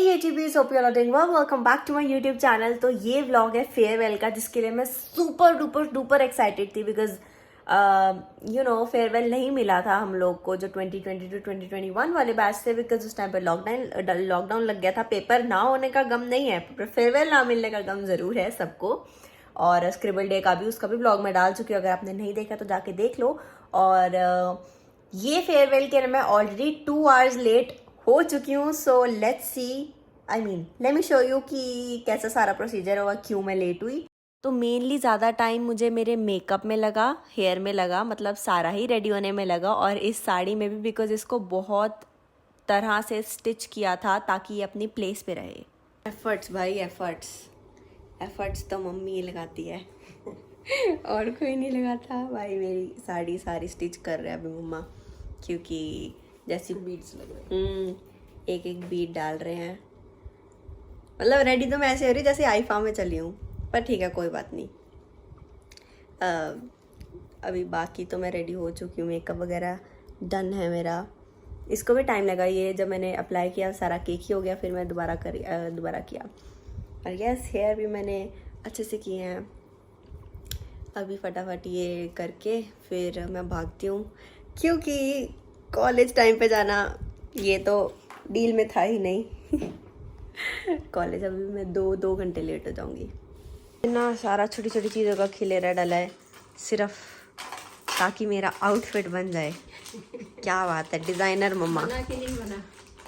YouTubers, hope you all are doing well. Welcome back to my YouTube channel. तो ये vlog है farewell का, जिसके लिए मैं सुपर डुपर डुपर एक्साइटेड थी बिकॉज फेयरवेल नहीं मिला था हम लोग को जो 2020 to 2021 वाले बैच थे, बिकॉज उस टाइम पे लॉकडाउन लग गया था. पेपर ना होने का गम नहीं है, फेयरवेल ना मिलने का गम जरूर है सबको. और स्क्रिबल डे का भी, उसका भी व्लॉग मैं डाल चुकी हूँ. अगर आपने नहीं देखा तो जाके देख लो. और ये फेयरवेल के मैं ऑलरेडी 2 hours लेट हो चुकी हूँ. So let's see, let me show you कि कैसा सारा प्रोसीजर होगा, क्यों मैं लेट हुई. तो मेनली ज़्यादा टाइम मुझे मेरे मेकअप में लगा, हेयर में लगा, मतलब सारा ही रेडी होने में लगा. और इस साड़ी में भी, बिकॉज इसको बहुत तरह से स्टिच किया था ताकि ये अपनी प्लेस पे रहे. एफर्ट्स भाई, एफर्ट्स तो मम्मी ही लगाती है और कोई नहीं लगाता भाई. मेरी साड़ी सारी स्टिच कर रहे हैं अभी मम्मा, क्योंकि जैसी बीड्स लग रहे एक एक बीड डाल रहे हैं. मतलब रेडी तो मैं ऐसे हो रही जैसे आईफा में चली हूँ, पर ठीक है कोई बात नहीं. अभी बाकी तो मैं रेडी हो चुकी हूँ, मेकअप वगैरह डन है मेरा. इसको भी टाइम लगा, ये जब मैंने अप्लाई किया सारा केक ही हो गया, फिर मैं दोबारा किया. और यस, हेयर भी मैंने अच्छे से किए हैं. अभी फटाफट ये करके फिर मैं भागती हूँ, क्योंकि कॉलेज टाइम पे जाना ये तो डील में था ही नहीं. कॉलेज अभी मैं 2 घंटे लेट हो जाऊंगी. इतना सारा छोटी छोटी चीज़ों का खिलेरा डाला है सिर्फ ताकि मेरा आउटफिट बन जाए. क्या बात है, डिज़ाइनर मम्मा. बना कि नहीं बना?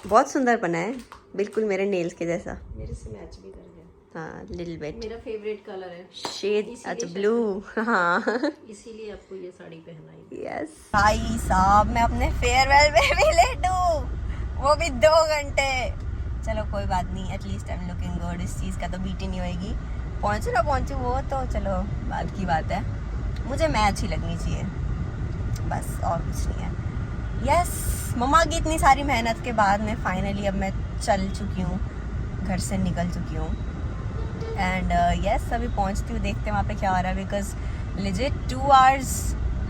बहुत सुंदर बना है, बिल्कुल मेरे नेल्स के जैसा. मेरे से मैच भी कर गया. हाँ, लिटिल बिट. मेरा फेवरेट कलर है शेड. अच्छा, ब्लू. हाँ, इसीलिए आपको ये साड़ी पहनाई. यस भाई साहब, मैं अपने फेयरवेल में भी लेट हूँ, वो भी 2 घंटे. चलो कोई बात नहीं, at least I am looking good. इस चीज़ का तो बीट ही नहीं होएगी. पहुँचू वो तो चलो बात की बात है. मुझे मैच ही लगनी चाहिए बस, और कुछ नहीं है. यस, मम्मा की इतनी सारी मेहनत के बाद में फाइनली अब मैं चल चुकी हूँ, घर से निकल चुकी हूँ. एंड यस, अभी पहुँचती हूँ, देखते हैं वहाँ पे क्या हो रहा है. Because legit 2 hours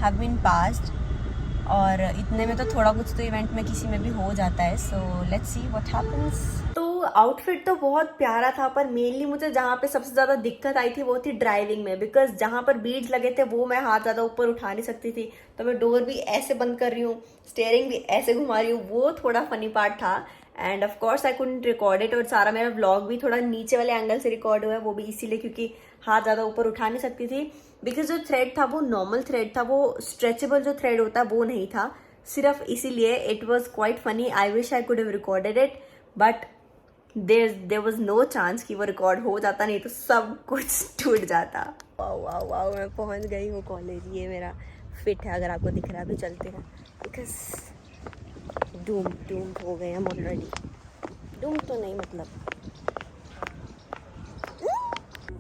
have been passed, और इतने में तो थोड़ा कुछ तो इवेंट में किसी में भी हो जाता है. So let's see what happens. तो आउटफिट तो बहुत प्यारा था, पर मेनली मुझे जहाँ पे सबसे ज़्यादा दिक्कत आई थी वो थी ड्राइविंग में. बिकॉज जहाँ पर बीड्स लगे थे वो मैं हाथ ज़्यादा ऊपर उठा नहीं सकती थी, तो मैं डोर भी ऐसे बंद कर रही हूँ, स्टेयरिंग भी ऐसे घुमा रही हूँ. वो थोड़ा फनी पार्ट था. End of course I couldn't record it. और सारा मेरा व्लॉग भी थोड़ा नीचे वाले एंगल से रिकॉर्ड हुआ है, वो भी इसीलिए क्योंकि हाथ ज़्यादा ऊपर उठा नहीं सकती थी. बिकॉज जो थ्रेड था वो नॉर्मल थ्रेड था, वो स्ट्रेचेबल जो थ्रेड होता है वो नहीं था. सिर्फ इसीलिए it was quite funny. I wish I could have recorded it, but there was no chance कि वो रिकॉर्ड हो जाता, नहीं तो सब कुछ टूट जाता. वाओ वाओ वाओ, मैं पहुंच गई हूँ कॉलेज. ये मेरा फिट है, अगर आपको दिख रहा है. अभी चलते हैं बिकॉज डूम हो गए हम ऑलरेडी. डूम तो नहीं, मतलब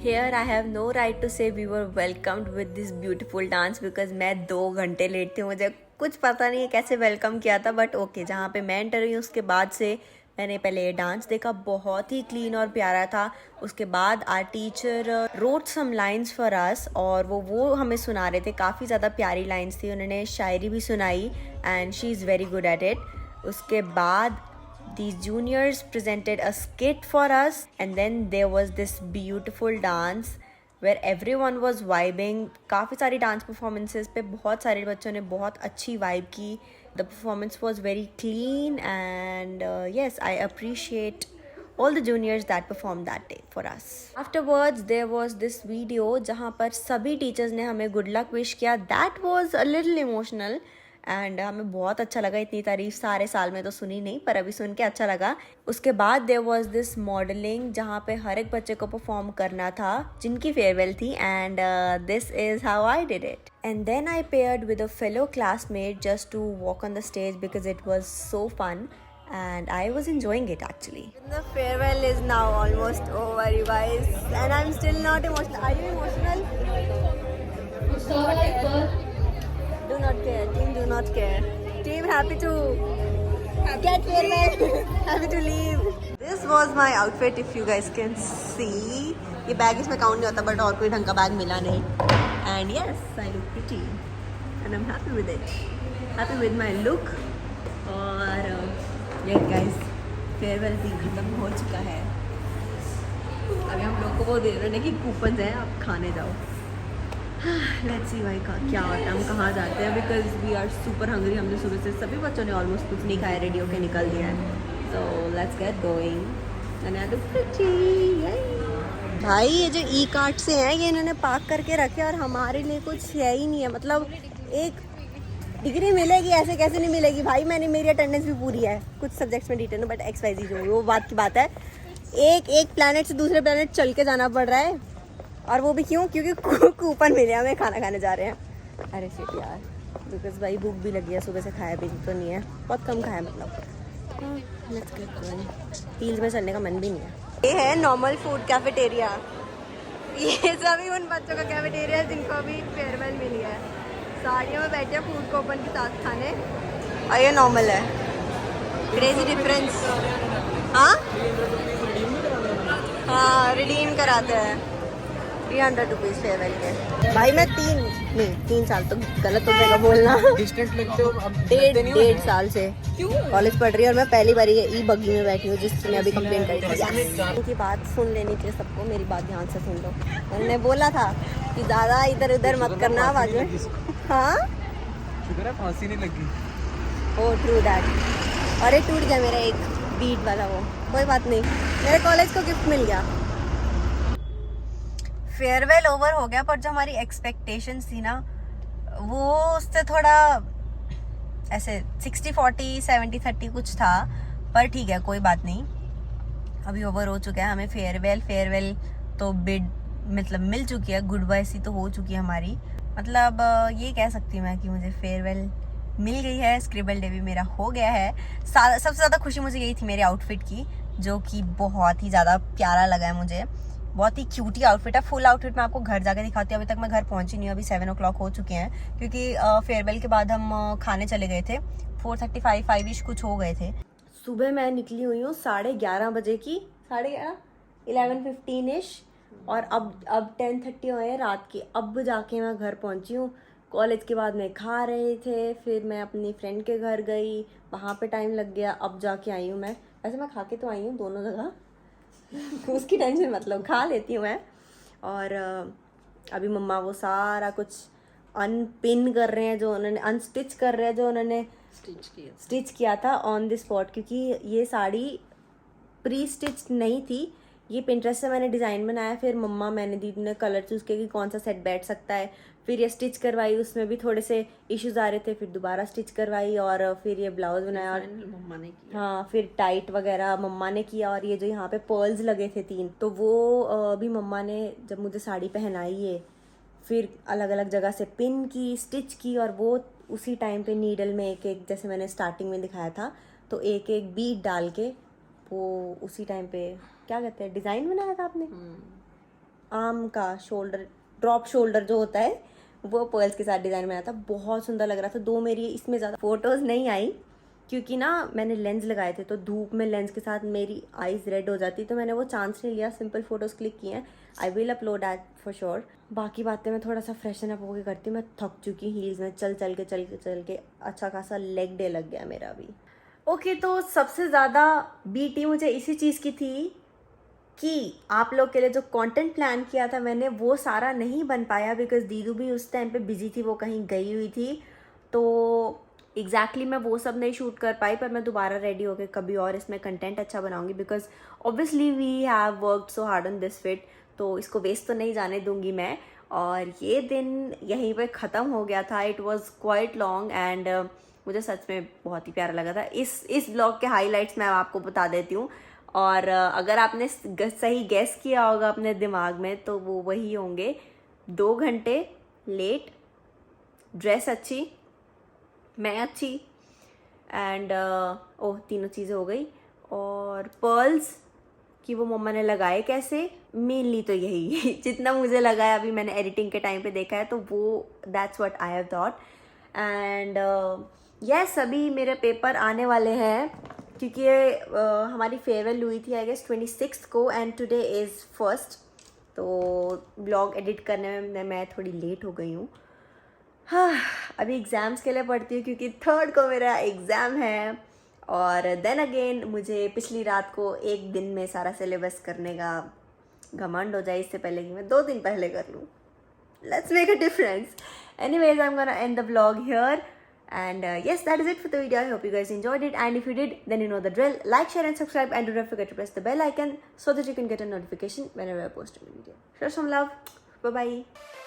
Here I have no right to say we were welcomed with this beautiful dance, because मैं 2 घंटे लेट थी. मुझे कुछ पता नहीं है कैसे वेलकम किया था, बट ओके. जहाँ पे मैं एंटर हुई उसके बाद से मैंने पहले ये डांस देखा, बहुत ही क्लीन और प्यारा था. उसके बाद our teacher wrote some lines for us, और वो हमें सुना रहे थे. काफ़ी ज़्यादा प्यारी लाइन्स थी. उन्होंने शायरी भी सुनाई and she is very good at it. उसके बाद these juniors presented a skit for us, and then there was this beautiful dance where everyone was vibing. काफ़ी सारी डांस परफॉर्मेंसेस पे बहुत सारे बच्चों ने बहुत अच्छी वाइब की. The performance was very clean, and yes, I appreciate all the juniors that performed that day for us. Afterwards there was this video जहाँ पर सभी टीचर्स ने हमें good luck wish किया. That was a little emotional. And हमें बहुत अच्छा लगा. इतनी तारीफ सारे साल में तो सुनी नहीं, पर अभी सुन के अच्छा लगा. उसके बाद देयर वाज दिस मॉडलिंग, जहाँ पे हर एक बच्चे को परफॉर्म करना था जिनकी फेयरवेल थी. And this is how I did it. And then I paired with a fellow classmate just to walk on the stage because it was so fun and I was enjoying it actually. The farewell is now almost over, you guys, and I'm still not emotional. Are you emotional? Do not care. Team do not care. Team happy to get farewell. Happy to leave. This was my outfit, if you guys can see. ये bag इसमें count नहीं होता, but और कोई ढंग का bag मिला नहीं. And yes, I look pretty, and I'm happy with it. Happy with my look. और yes guys, फेयरवेल भी खत्म हो चुका है। अभी हम लोग को वो दे रहे हैं कि कूपन है, आप खाने जाओ। लेट्स सी भाई का क्या होता है, हम कहाँ जाते हैं, because we are super hungry. हमने सुबह से सभी बच्चों ने ऑलमोस्ट कुछ नहीं खाया, रेडी होके निकल दिया है। So let's get going. भाई ये जो ई कार्ट से हैं, ये इन्होंने पार्क करके रखे और हमारे लिए कुछ है ही नहीं है। मतलब एक डिग्री मिलेगी, ऐसे कैसे नहीं मिलेगी भाई। मेरी अटेंडेंस भी पूरी है, कुछ सब्जेक्ट्स में डिटेन, बट XYZ जो वो बात की बात है। एक प्लैनेट से दूसरे प्लैनेट चल के जाना पड़ रहा है, और वो भी क्यों? क्योंकि कूपन मिले, हमें खाना खाने जा रहे हैं। अरे शिट यार, बिकॉज भाई भूख भी लगी है, सुबह से खाया भी तो नहीं है, बहुत कम खाया मतलब। हील्स में चलने का मन भी नहीं है। ये है नॉर्मल फूड कैफेटेरिया। ये सभी उन बच्चों का कैफेटेरिया है जिनको अभी फेयरवेल मिली है। साड़ियों में बैठे फूड कूपन के साथ खाने, और ये नॉर्मल है। Crazy difference. हाँ रिडीम कराते हैं 300 रुपीज़ फेयरवेल के। भाई मैं 3 साल तो गलत हो जाएगा बोलना। डिस्टेंट लगते हो अब? 1.5 साल से कॉलेज पढ़ रही है, और मैं पहली बार ये ई बग्गी में बैठी हूँ जिससे मैं अभी कंप्लेन करी थी। उनकी बात सुन लेनी चाहिए सबको, मेरी बात ध्यान से सुन लो। मैंने बोला था कि ज़्यादा इधर उधर मत करना बाजू में। हाँ शुक्र है फांसी नहीं लगी। ओ ट्रू दैट। अरे टूट गया मेरा एक बीट वाला, वो कोई बात नहीं, मेरे कॉलेज को गिफ्ट मिल गया। फेयरवेल ओवर हो गया, पर जो हमारी एक्सपेक्टेशंस थी ना, वो उससे थोड़ा ऐसे 60-40 70-30 कुछ था। पर ठीक है, कोई बात नहीं, अभी ओवर हो चुका है। हमें फेयरवेल तो बिड मतलब मिल चुकी है, गुड बाय सी तो हो चुकी है हमारी। मतलब ये कह सकती हूँ मैं कि मुझे फेयरवेल मिल गई है, स्क्रिबल डे भी मेरा हो गया है। सबसे ज़्यादा खुशी मुझे यही थी मेरे आउटफिट की, जो कि बहुत ही ज़्यादा प्यारा लगा है मुझे। बहुत ही क्यूटी आउटफिट है। फुल आउटफिट मैं आपको घर जाके दिखाती हूँ। अभी तक मैं घर पहुंची नहीं हूँ, अभी 7 o'clock हो चुके हैं, क्योंकि फेयरवेल के बाद हम खाने चले गए थे। 4:35 कुछ हो गए थे। सुबह मैं निकली हुई हूँ 11:30 बजे की, 11:30 11:15 और अब 10:30 हुए हैं रात के। अब जाके मैं घर पहुंची हूँ। कॉलेज के बाद में खा रहे थे, फिर मैं अपनी फ्रेंड के घर गई, वहाँ पे टाइम लग गया। अब जाके आई हूँ मैं। वैसे मैं खा के तो आई हूँ दोनों जगह, उसकी टेंशन मतलब खा लेती हूँ मैं। और अभी मम्मा वो सारा कुछ अनपिन कर रहे हैं, जो उन्होंने अनस्टिच कर रहे हैं, जो उन्होंने स्टिच किया था ऑन द स्पॉट। क्योंकि ये साड़ी प्री स्टिच नहीं थी, ये पिंटरेस्ट से मैंने डिज़ाइन बनाया। फिर मैंने दीदी ने कलर चूज़ किया कि कौन सा सेट बैठ सकता है। फिर ये स्टिच करवाई, उसमें भी थोड़े से इश्यूज आ रहे थे, फिर दोबारा स्टिच करवाई, और फिर ये ब्लाउज बनाया, और मम्मा ने किया। हाँ फिर टाइट वगैरह मम्मा ने किया। और ये जो यहाँ पे पर्ल्स लगे थे 3, तो वो भी मम्मा ने जब मुझे साड़ी पहनाई है, फिर अलग अलग जगह से पिन की, स्टिच की, और वो उसी टाइम पे नीडल में एक जैसे मैंने स्टार्टिंग में दिखाया था, तो एक बीट डाल के वो उसी टाइम पे क्या कहते हैं डिज़ाइन बनाया था आपने, आर्म का शोल्डर, ड्रॉप शोल्डर जो होता है, वो पर्ल्स के साथ डिज़ाइन बनाया था। बहुत सुंदर लग रहा था। 2 मेरी इसमें ज़्यादा फोटोज़ नहीं आई, क्योंकि ना मैंने लेंस लगाए थे, तो धूप में लेंस के साथ मेरी आईज़ रेड हो जाती, तो मैंने वो चांस नहीं लिया, सिंपल फोटोज़ क्लिक किए हैं। I will upload that for sure. बाकी बातें मैं थोड़ा सा फ्रेशन अप होकर करती हूँ। मैं थक चुकी हील्स में चल के अच्छा खासा लेग डे लग गया मेरा भी। ओके, तो सबसे ज़्यादा बीटी मुझे इसी चीज़ की थी कि आप लोग के लिए जो कंटेंट प्लान किया था मैंने, वो सारा नहीं बन पाया, बिकॉज दीदू भी उस टाइम पे बिजी थी, वो कहीं गई हुई थी। तो एग्जैक्टली मैं वो सब नहीं शूट कर पाई, पर मैं दोबारा रेडी होकर कभी और इसमें कंटेंट अच्छा बनाऊंगी, because obviously we have worked so hard on this fit, तो इसको वेस्ट तो नहीं जाने दूंगी मैं। और ये दिन यहीं पे ख़त्म हो गया था। It was quite long and मुझे सच में बहुत ही प्यारा लगा था। इस ब्लॉग के हाईलाइट्स मैं आपको बता देती हूँ, और अगर आपने सही गेस किया होगा अपने दिमाग में, तो वो वही होंगे 2 घंटे लेट, ड्रेस अच्छी, मैं अच्छी, एंड तीनों चीज़ें हो गई। और पर्ल्स कि वो मम्मा ने लगाए कैसे, मेनली तो यही जितना मुझे लगा है, अभी मैंने एडिटिंग के टाइम पे देखा है, तो वो that's what I have thought. And yes, अभी मेरे पेपर आने वाले हैं, क्योंकि हमारी फेयरवेल हुई थी आई गेस 26 को, एंड टुडे इज़ 1st, तो ब्लॉग एडिट करने में मैं थोड़ी लेट हो गई हूँ। हाँ, अभी एग्ज़ाम्स के लिए पढ़ती हूँ, क्योंकि 3rd को मेरा एग्ज़ाम है, और देन अगेन मुझे पिछली रात को एक दिन में सारा सिलेबस करने का घमंड हो जाए इससे पहले कि मैं 2 दिन पहले कर लूँ. Let's make a difference. Anyways, I'm gonna end the vlog here. And yes, that is it for the video. I hope you guys enjoyed it. And if you did, then you know the drill. Like, share, and subscribe. And do not forget to press the bell icon so that you can get a notification whenever I post a new video. Show some love. Bye bye.